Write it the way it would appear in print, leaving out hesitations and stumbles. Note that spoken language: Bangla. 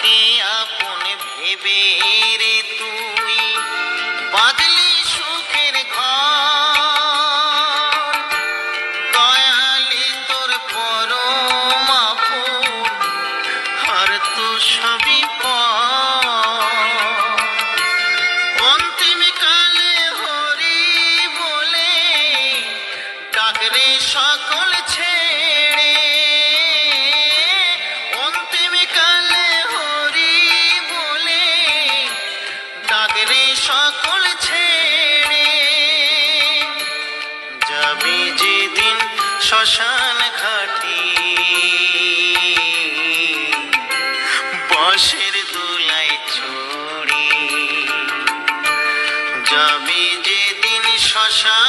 আমাকে আপন ভেবে রে তুই বাঁধলি সুখের ঘর, দয়ালি তোর পরম আপন আর তো সবই পর। অন্তিম কালে হরি বলে ডাকরে সকল ছেড়ে, অন্তিম কালে হরি বলে ডাকরে সকল ছেড়ে। যাবি যেদিন শ্মশান ঘাটি বাঁশের দোলায় চড়ি, যাবি যেদিন শ্মশান